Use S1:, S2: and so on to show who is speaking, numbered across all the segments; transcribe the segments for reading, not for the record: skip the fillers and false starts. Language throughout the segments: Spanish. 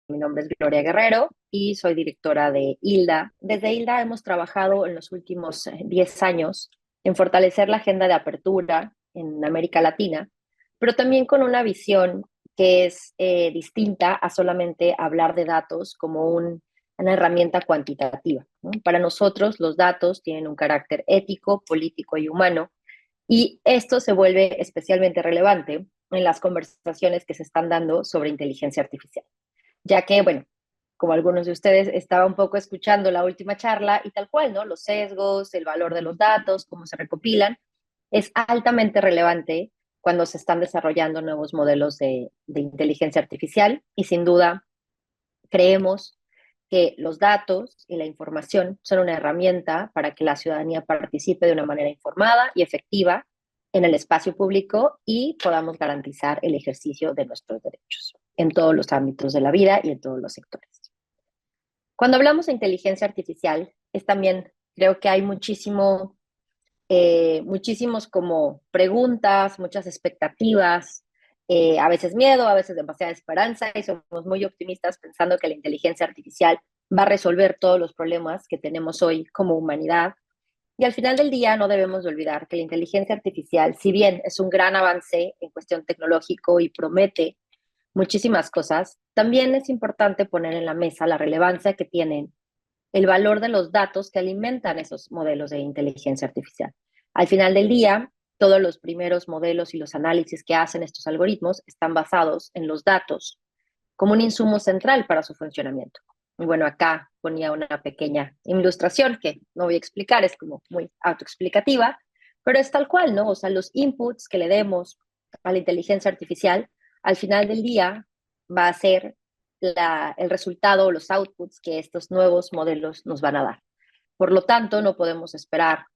S1: Mi nombre es Gloria Guerrero y soy directora de ILDA. Desde ILDA hemos trabajado en los últimos 10 años en fortalecer la agenda de apertura en América Latina, pero también con una visión que es distinta a solamente hablar de datos como una herramienta cuantitativa, ¿no? Para nosotros los datos tienen un carácter ético, político y humano, y esto se vuelve especialmente relevante en las conversaciones que se están dando sobre inteligencia artificial, ya que, bueno, como algunos de ustedes estaba un poco escuchando la última charla y tal cual, ¿no? Los sesgos, el valor de los datos, cómo se recopilan, es altamente relevante cuando se están desarrollando nuevos modelos de inteligencia artificial y sin duda creemos que los datos y la información son una herramienta para que la ciudadanía participe de una manera informada y efectiva en el espacio público y podamos garantizar el ejercicio de nuestros derechos en todos los ámbitos de la vida y en todos los sectores. Cuando hablamos de inteligencia artificial, es también, creo que hay muchísimos como preguntas, muchas expectativas, a veces miedo, a veces demasiada esperanza, y somos muy optimistas pensando que la inteligencia artificial va a resolver todos los problemas que tenemos hoy como humanidad. Y al final del día no debemos de olvidar que la inteligencia artificial, si bien es un gran avance en cuestión tecnológico y promete muchísimas cosas, también es importante poner en la mesa la relevancia que tienen el valor de los datos que alimentan esos modelos de inteligencia artificial. Al final del día, todos los primeros modelos y los análisis que hacen estos algoritmos están basados en los datos como un insumo central para su funcionamiento. Y bueno, acá ponía una pequeña ilustración que no voy a explicar, es como muy autoexplicativa, pero es tal cual, ¿no? O sea, los inputs que le demos a la inteligencia artificial, al final del día va a ser el resultado o los outputs que estos nuevos modelos nos van a dar. Por lo tanto, no podemos esperar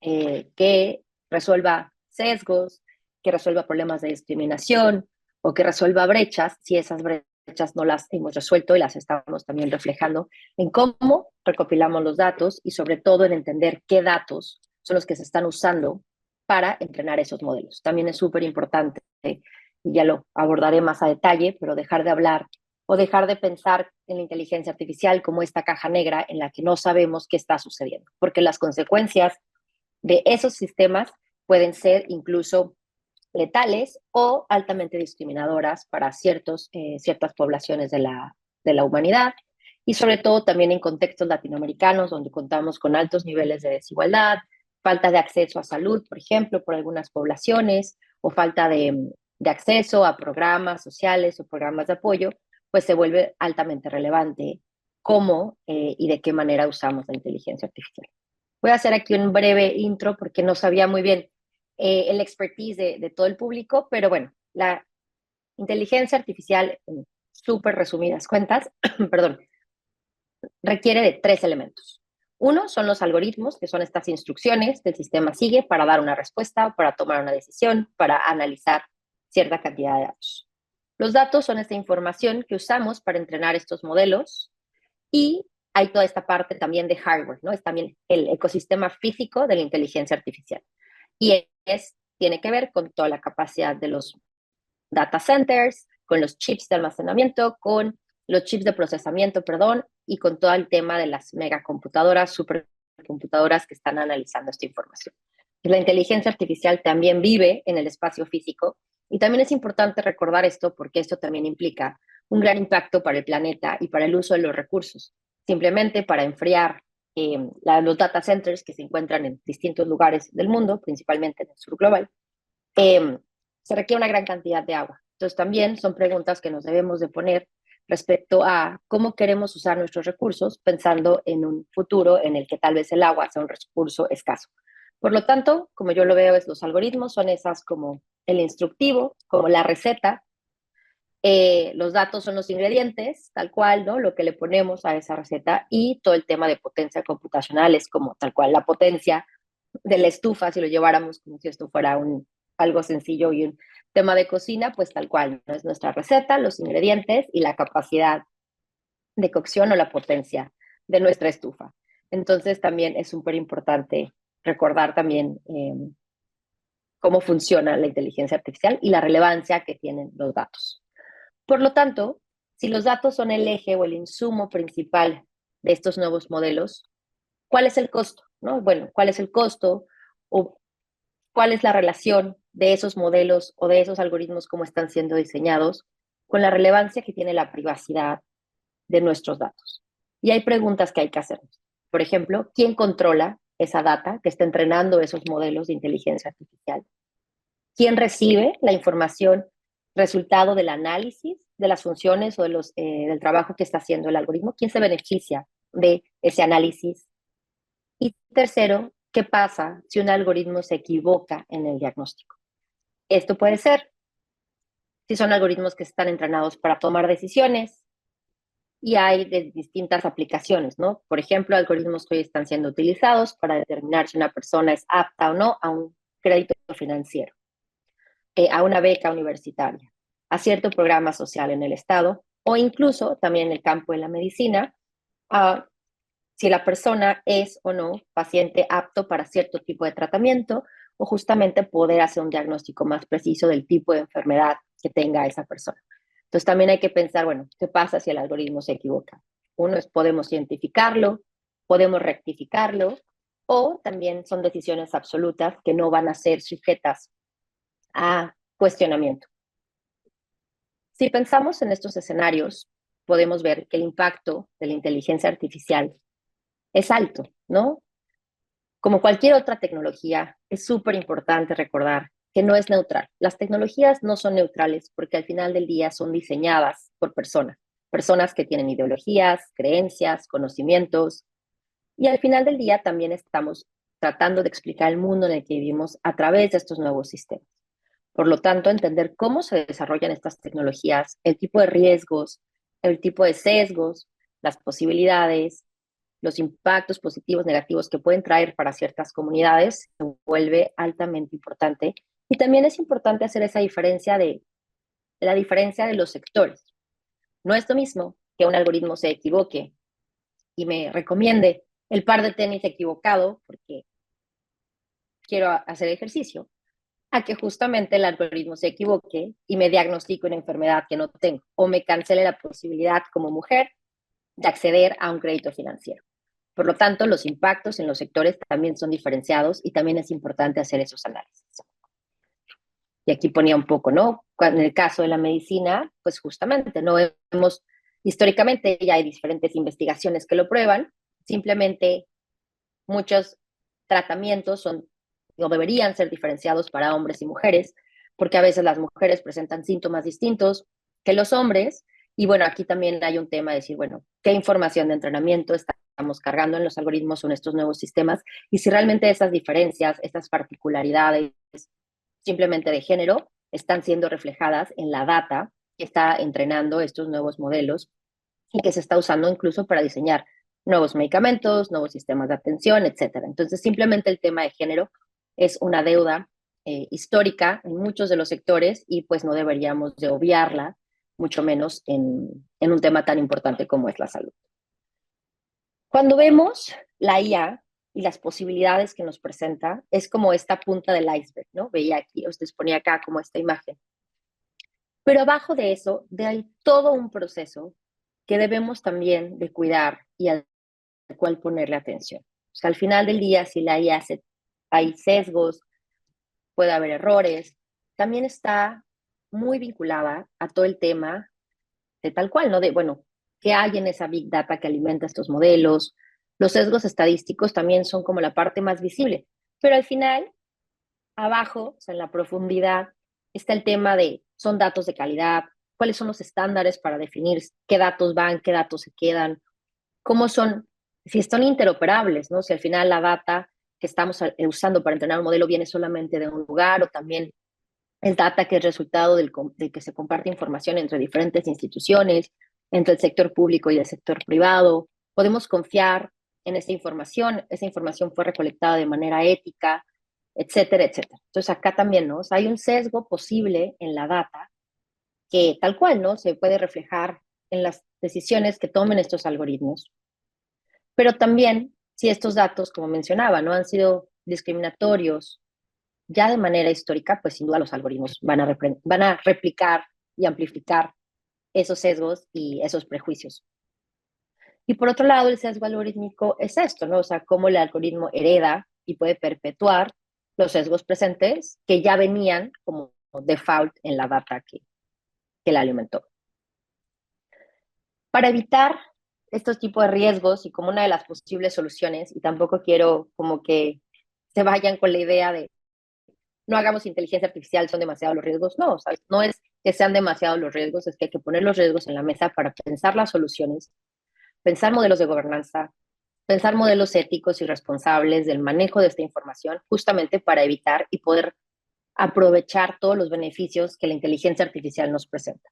S1: que resuelva sesgos, que resuelva problemas de discriminación o que resuelva brechas, si esas brechas no las hemos resuelto y las estamos también reflejando en cómo recopilamos los datos y sobre todo en entender qué datos son los que se están usando para entrenar esos modelos. También es súper importante, y ya lo abordaré más a detalle, pero dejar de hablar o dejar de pensar en la inteligencia artificial como esta caja negra en la que no sabemos qué está sucediendo, porque las consecuencias de esos sistemas pueden ser incluso letales o altamente discriminadoras para ciertas poblaciones de la humanidad y sobre todo también en contextos latinoamericanos donde contamos con altos niveles de desigualdad, falta de acceso a salud, por ejemplo, por algunas poblaciones o falta de acceso a programas sociales o programas de apoyo, pues se vuelve altamente relevante cómo y de qué manera usamos la inteligencia artificial. Voy a hacer aquí un breve intro porque no sabía muy bien el expertise de todo el público, pero bueno, la inteligencia artificial, en súper resumidas cuentas, perdón, requiere de tres elementos. Uno son los algoritmos, que son estas instrucciones que el sistema sigue para dar una respuesta, para tomar una decisión, para analizar cierta cantidad de datos. Los datos son esta información que usamos para entrenar estos modelos y hay toda esta parte también de hardware, ¿no? Es también el ecosistema físico de la inteligencia artificial. Y tiene que ver con toda la capacidad de los data centers, con los chips de almacenamiento, con los chips de procesamiento, perdón, y con todo el tema de las megacomputadoras, supercomputadoras que están analizando esta información. La inteligencia artificial también vive en el espacio físico y también es importante recordar esto porque esto también implica un gran impacto para el planeta y para el uso de los recursos. Simplemente para enfriar los data centers que se encuentran en distintos lugares del mundo, principalmente en el sur global, eh, se requiere una gran cantidad de agua. Entonces también son preguntas que nos debemos de poner respecto a cómo queremos usar nuestros recursos, pensando en un futuro en el que tal vez el agua sea un recurso escaso. Por lo tanto, como yo lo veo, es los algoritmos son esas como el instructivo, como la receta, los datos son los ingredientes, tal cual, ¿no? Lo que le ponemos a esa receta y todo el tema de potencia computacional es como tal cual la potencia de la estufa, si lo lleváramos como si esto fuera algo sencillo y un tema de cocina, pues tal cual, ¿no? Es nuestra receta, los ingredientes y la capacidad de cocción o la potencia de nuestra estufa. Entonces también es súper importante recordar también cómo funciona la inteligencia artificial y la relevancia que tienen los datos. Por lo tanto, Si los datos son el eje o el insumo principal de estos nuevos modelos, ¿cuál es el costo? ¿No? Bueno, ¿cuál es el costo o cuál es la relación de esos modelos o de esos algoritmos, cómo están siendo diseñados, con la relevancia que tiene la privacidad de nuestros datos? Y hay preguntas que hay que hacer. Por ejemplo, ¿quién controla esa data que está entrenando esos modelos de inteligencia artificial? ¿Quién recibe la información resultado del análisis de las funciones o del trabajo que está haciendo el algoritmo? ¿Quién se beneficia de ese análisis? Y tercero, ¿qué pasa si un algoritmo se equivoca en el diagnóstico? Esto puede ser si son algoritmos que están entrenados para tomar decisiones y hay de distintas aplicaciones, ¿no? Por ejemplo, algoritmos que hoy están siendo utilizados para determinar si una persona es apta o no a un crédito financiero, a una beca universitaria, a cierto programa social en el Estado o incluso también en el campo de la medicina, a si la persona es o no paciente apto para cierto tipo de tratamiento o justamente poder hacer un diagnóstico más preciso del tipo de enfermedad que tenga esa persona. Entonces también hay que pensar, bueno, ¿qué pasa si el algoritmo se equivoca? Uno es, podemos identificarlo, podemos rectificarlo, o también son decisiones absolutas que no van a ser sujetas a cuestionamiento. Si pensamos en estos escenarios, podemos ver que el impacto de la inteligencia artificial es alto, ¿no? Como cualquier otra tecnología, es súper importante recordar que no es neutral. Las tecnologías no son neutrales porque al final del día son diseñadas por personas, personas que tienen ideologías, creencias, conocimientos, y al final del día también estamos tratando de explicar el mundo en el que vivimos a través de estos nuevos sistemas. Por lo tanto, entender cómo se desarrollan estas tecnologías, el tipo de riesgos, el tipo de sesgos, las posibilidades, los impactos positivos, negativos que pueden traer para ciertas comunidades, se vuelve altamente importante. Y también es importante hacer esa diferencia de la diferencia de los sectores. No es lo mismo que un algoritmo se equivoque y me recomiende el par de tenis equivocado porque quiero hacer ejercicio, a que justamente el algoritmo se equivoque y me diagnostique una enfermedad que no tengo o me cancele la posibilidad como mujer de acceder a un crédito financiero. Por lo tanto, los impactos en los sectores también son diferenciados y también es importante hacer esos análisis. Y aquí ponía un poco, ¿no? En el caso de la medicina, pues justamente no vemos, históricamente ya hay diferentes investigaciones que lo prueban, simplemente muchos tratamientos son o deberían ser diferenciados para hombres y mujeres, porque a veces las mujeres presentan síntomas distintos que los hombres. Y bueno, aquí también hay un tema de decir, bueno, ¿qué información de entrenamiento estamos cargando en los algoritmos o en estos nuevos sistemas? Y si realmente esas diferencias, estas particularidades simplemente de género, están siendo reflejadas en la data que está entrenando estos nuevos modelos y que se está usando incluso para diseñar nuevos medicamentos, nuevos sistemas de atención, etcétera. Entonces, simplemente el tema de género es una deuda histórica en muchos de los sectores y pues no deberíamos de obviarla, mucho menos en un tema tan importante como es la salud. Cuando vemos la IA y las posibilidades que nos presenta, es como esta punta del iceberg, ¿no? Veía aquí, os les ponía acá como esta imagen. Pero abajo de eso, hay todo un proceso que debemos también de cuidar y al cual ponerle atención. O sea, al final del día, si la IA hay sesgos, puede haber errores, también está muy vinculada a todo el tema de tal cual, ¿no? De, bueno, ¿qué hay en esa big data que alimenta estos modelos? Los sesgos estadísticos también son como la parte más visible, pero al final, abajo, o sea, en la profundidad, está el tema de, son datos de calidad, cuáles son los estándares para definir qué datos van, qué datos se quedan, cómo son, si son interoperables, ¿no? Si al final la data que estamos usando para entrenar un modelo viene solamente de un lugar o también es data que es resultado de que se comparte información entre diferentes instituciones, entre el sector público y el sector privado. Podemos confiar en esa información fue recolectada de manera ética, etcétera, etcétera. Entonces acá también, ¿no? O sea, hay un sesgo posible en la data que tal cual, ¿no? Se puede reflejar en las decisiones que tomen estos algoritmos. Pero también, si estos datos, como mencionaba, no han sido discriminatorios ya de manera histórica, pues sin duda los algoritmos van a replicar y amplificar esos sesgos y esos prejuicios. Y por otro lado, el sesgo algorítmico es esto, ¿no? O sea, cómo el algoritmo hereda y puede perpetuar los sesgos presentes que ya venían como default en la data que la alimentó. Para evitar estos tipos de riesgos y como una de las posibles soluciones, y tampoco quiero como que se vayan con la idea de no hagamos inteligencia artificial, son demasiados los riesgos. No, o sea, no es que sean demasiados los riesgos, es que hay que poner los riesgos en la mesa para pensar las soluciones, pensar modelos de gobernanza, pensar modelos éticos y responsables del manejo de esta información, justamente para evitar y poder aprovechar todos los beneficios que la inteligencia artificial nos presenta.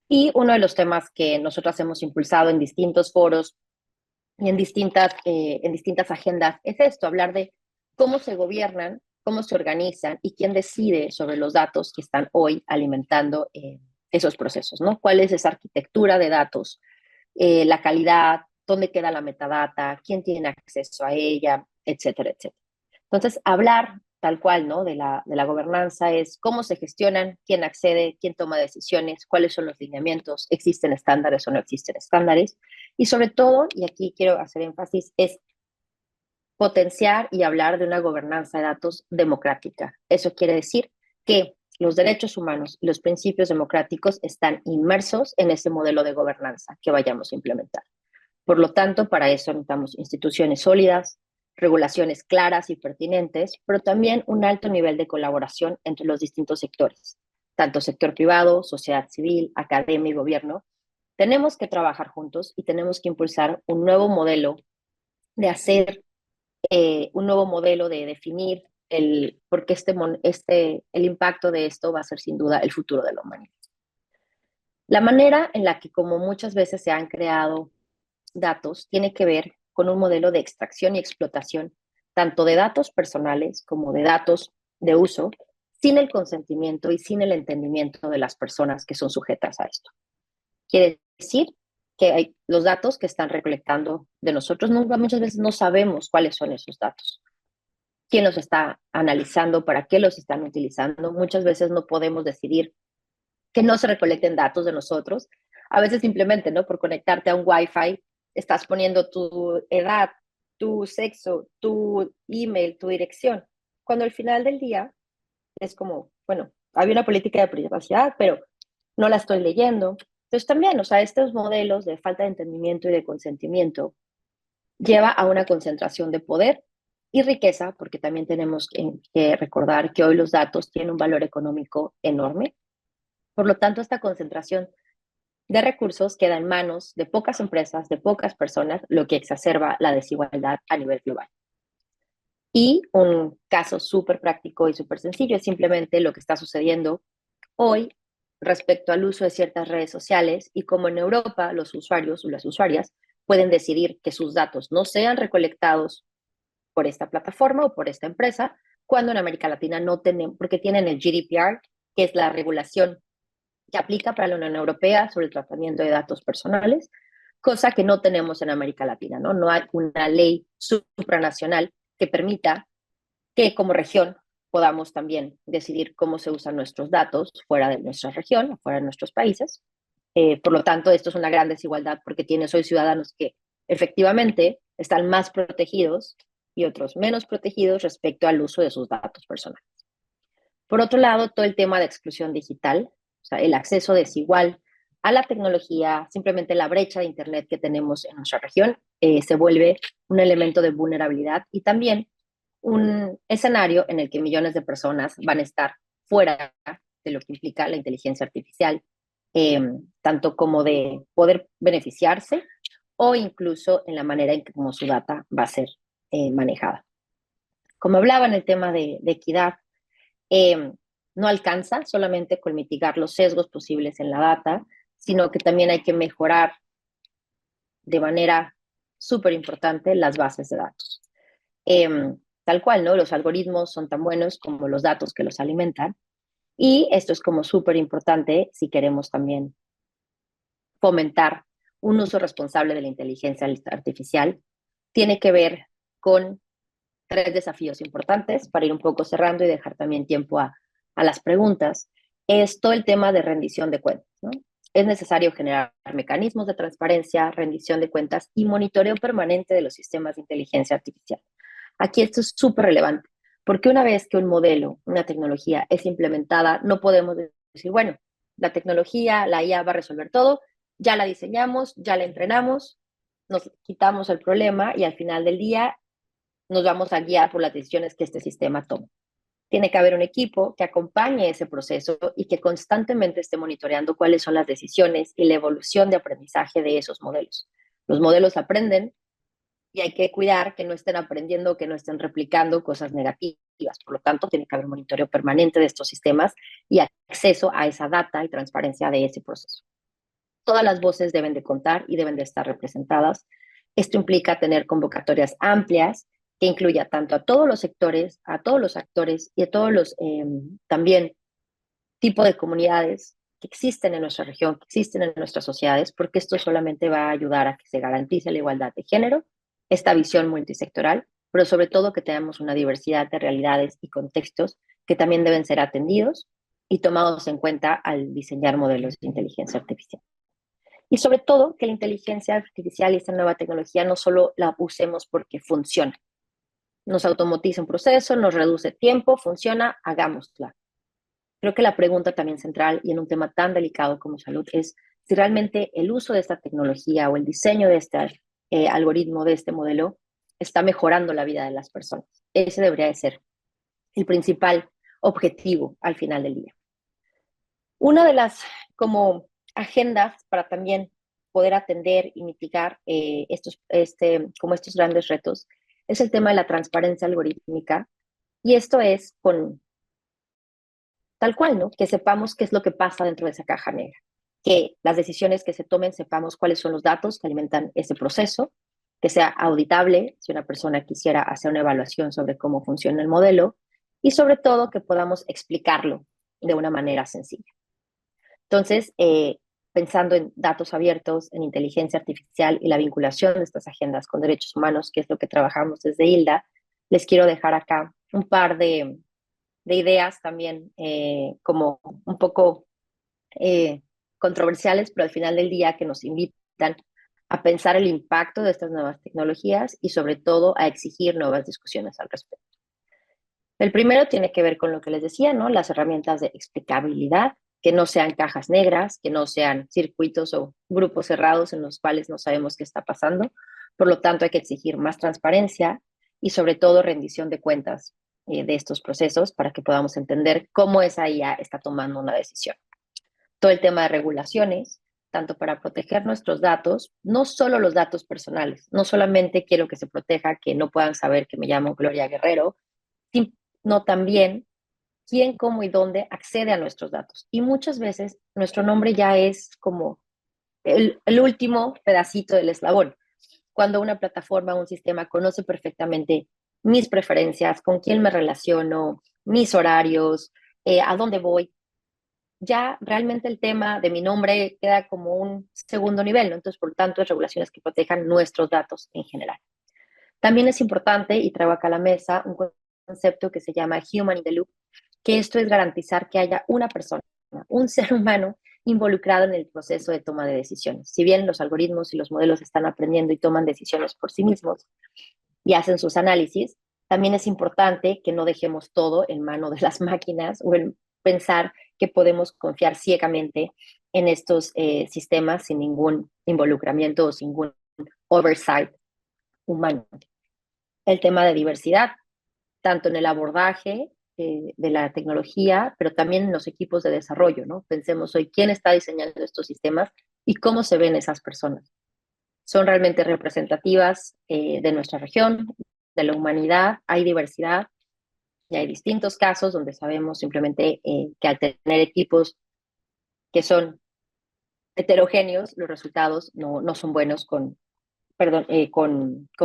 S1: Y uno de los temas que nosotros hemos impulsado en distintos foros y en distintas agendas es esto, hablar de cómo se gobiernan, cómo se organizan y quién decide sobre los datos que están hoy alimentando esos procesos, ¿no? ¿Cuál es esa arquitectura de datos? La calidad, dónde queda la metadata, quién tiene acceso a ella, etcétera, etcétera. Entonces, hablar tal cual, ¿no? De la gobernanza es cómo se gestionan, quién accede, quién toma decisiones, cuáles son los lineamientos, existen estándares o no existen estándares. Y sobre todo, y aquí quiero hacer énfasis, es potenciar y hablar de una gobernanza de datos democrática. Eso quiere decir que los derechos humanos y los principios democráticos están inmersos en ese modelo de gobernanza que vayamos a implementar. Por lo tanto, para eso necesitamos instituciones sólidas, regulaciones claras y pertinentes, pero también un alto nivel de colaboración entre los distintos sectores, tanto sector privado, sociedad civil, academia y gobierno. Tenemos que trabajar juntos y tenemos que impulsar un nuevo modelo de hacer, un nuevo modelo de definir porque el impacto de esto va a ser sin duda el futuro de la humanidad. La manera en la que, como muchas veces se han creado datos tiene que ver con un modelo de extracción y explotación, tanto de datos personales como de datos de uso, sin el consentimiento y sin el entendimiento de las personas que son sujetas a esto. Quiere decir que los datos que están recolectando de nosotros, muchas veces no sabemos cuáles son esos datos, quién los está analizando, para qué los están utilizando. Muchas veces no podemos decidir que no se recolecten datos de nosotros. A veces simplemente, ¿no? Por conectarte a un Wi-Fi, estás poniendo tu edad, tu sexo, tu email, tu dirección. Cuando al final del día es como, bueno, había una política de privacidad, pero no la estoy leyendo. Entonces también, o sea, estos modelos de falta de entendimiento y de consentimiento lleva a una concentración de poder y riqueza, porque también tenemos que recordar que hoy los datos tienen un valor económico enorme. Por lo tanto, esta concentración de recursos queda en manos de pocas empresas, de pocas personas, lo que exacerba la desigualdad a nivel global. Y un caso súper práctico y súper sencillo es simplemente lo que está sucediendo hoy respecto al uso de ciertas redes sociales y como en Europa los usuarios o las usuarias pueden decidir que sus datos no sean recolectados por esta plataforma o por esta empresa, cuando en América Latina no tenemos, porque tienen el GDPR, que es la regulación que aplica para la Unión Europea sobre el tratamiento de datos personales, cosa que no tenemos en América Latina, ¿no? No hay una ley supranacional que permita que como región podamos también decidir cómo se usan nuestros datos fuera de nuestra región, fuera de nuestros países. Por lo tanto, esto es una gran desigualdad porque tienes hoy ciudadanos que efectivamente están más protegidos y otros menos protegidos respecto al uso de sus datos personales. Por otro lado, todo el tema de exclusión digital, o sea, el acceso desigual a la tecnología, simplemente la brecha de Internet que tenemos en nuestra región, se vuelve un elemento de vulnerabilidad y también un escenario en el que millones de personas van a estar fuera de lo que implica la inteligencia artificial, eh, tanto como de poder beneficiarse o incluso en la manera en que como su data va a ser manejada. Como hablaba en el tema de equidad, eh, no alcanza solamente con mitigar los sesgos posibles en la data, sino que también hay que mejorar de manera súper importante las bases de datos. Eh, Tal cual, ¿no? Los algoritmos son tan buenos como los datos que los alimentan. Y esto es como súper importante si queremos también fomentar un uso responsable de la inteligencia artificial. Tiene que ver con tres desafíos importantes para ir un poco cerrando y dejar también tiempo a las preguntas. Es todo el tema de rendición de cuentas, ¿no? es necesario generar mecanismos de transparencia, rendición de cuentas y monitoreo permanente de los sistemas de inteligencia artificial. Aquí esto es súper relevante, porque una vez que un modelo, una tecnología es implementada, no podemos decir, bueno, la tecnología, la IA va a resolver todo, ya la diseñamos, ya la entrenamos, nos quitamos el problema y al final del día nos vamos a guiar por las decisiones que este sistema toma. Tiene que haber un equipo que acompañe ese proceso y que constantemente esté monitoreando cuáles son las decisiones y la evolución de aprendizaje de esos modelos. Los modelos aprenden y hay que cuidar que no estén aprendiendo, que no estén replicando cosas negativas. Por lo tanto, tiene que haber monitoreo permanente de estos sistemas y acceso a esa data y transparencia de ese proceso. Todas las voces deben de contar y deben de estar representadas. Esto implica tener convocatorias amplias que incluya tanto a todos los sectores, a todos los actores y a todos los también tipo de comunidades que existen en nuestra región, que existen en nuestras sociedades, porque esto solamente va a ayudar a que se garantice la igualdad de género, esta visión multisectoral, pero sobre todo que tengamos una diversidad de realidades y contextos que también deben ser atendidos y tomados en cuenta al diseñar modelos de inteligencia artificial. Y sobre todo que la inteligencia artificial y esta nueva tecnología no solo la usemos porque funciona, nos automatiza un proceso, nos reduce tiempo, funciona, hagámosla. Creo que la pregunta también central y en un tema tan delicado como salud es si realmente el uso de esta tecnología o el diseño de este algoritmo, de este modelo, está mejorando la vida de las personas. Ese debería de ser el principal objetivo al final del día. Una de las como agendas para también poder atender y mitigar como estos grandes retos es el tema de la transparencia algorítmica. Y esto es con tal cual, ¿no? Que sepamos qué es lo que pasa dentro de esa caja negra, que las decisiones que se tomen sepamos cuáles son los datos que alimentan ese proceso, que sea auditable si una persona quisiera hacer una evaluación sobre cómo funciona el modelo y sobre todo que podamos explicarlo de una manera sencilla. Entonces, pensando en datos abiertos, en inteligencia artificial y la vinculación de estas agendas con derechos humanos, que es lo que trabajamos desde ILDA, les quiero dejar acá un par de ideas también como un poco controversiales, pero al final del día que nos invitan a pensar el impacto de estas nuevas tecnologías y sobre todo a exigir nuevas discusiones al respecto. El primero tiene que ver con lo que les decía, ¿no? Las herramientas de explicabilidad, que no sean cajas negras, que no sean circuitos o grupos cerrados en los cuales no sabemos qué está pasando. Por lo tanto, hay que exigir más transparencia y sobre todo rendición de cuentas de estos procesos para que podamos entender cómo esa IA está tomando una decisión. Todo el tema de regulaciones, tanto para proteger nuestros datos, no solo los datos personales, no solamente quiero que se proteja, que no puedan saber que me llamo Gloria Guerrero, sino también quién, cómo y dónde accede a nuestros datos. Y muchas veces nuestro nombre ya es como el último pedacito del eslabón. Cuando una plataforma o un sistema conoce perfectamente mis preferencias, con quién me relaciono, mis horarios, a dónde voy, ya realmente el tema de mi nombre queda como un segundo nivel, ¿no? Entonces, por tanto, es regulaciones que protejan nuestros datos en general. También es importante, y traigo acá a la mesa, un concepto que se llama Human in the Loop, que esto es garantizar que haya una persona, un ser humano involucrado en el proceso de toma de decisiones. Si bien los algoritmos y los modelos están aprendiendo y toman decisiones por sí mismos y hacen sus análisis, también es importante que no dejemos todo en mano de las máquinas o en pensar que podemos confiar ciegamente en estos sistemas sin ningún involucramiento o sin ningún oversight humano. El tema de diversidad, tanto en el abordaje de la tecnología, pero también en los equipos de desarrollo, ¿no? Pensemos hoy quién está diseñando estos sistemas y cómo se ven esas personas. ¿Son realmente representativas de nuestra región, de la humanidad? ¿Hay diversidad? Y hay distintos casos donde sabemos simplemente que al tener equipos que son heterogéneos, los resultados no son buenos con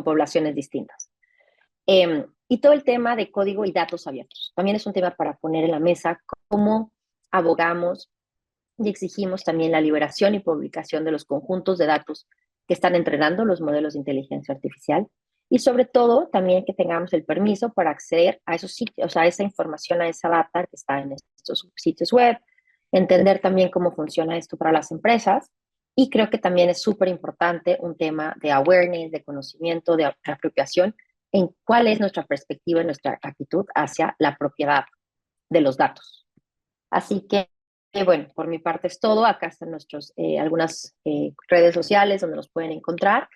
S1: poblaciones distintas. Y todo el tema de código y datos abiertos. También es un tema para poner en la mesa cómo abogamos y exigimos también la liberación y publicación de los conjuntos de datos que están entrenando los modelos de inteligencia artificial y sobre todo también que tengamos el permiso para acceder a esos sitios, a esa información, a esa data que está en estos sitios web, entender también cómo funciona esto para las empresas. Y creo que también es súper importante un tema de awareness, de conocimiento, de apropiación en cuál es nuestra perspectiva y nuestra actitud hacia la propiedad de los datos. Así que, bueno, por mi parte es todo. Acá están nuestros, algunas redes sociales donde nos pueden encontrar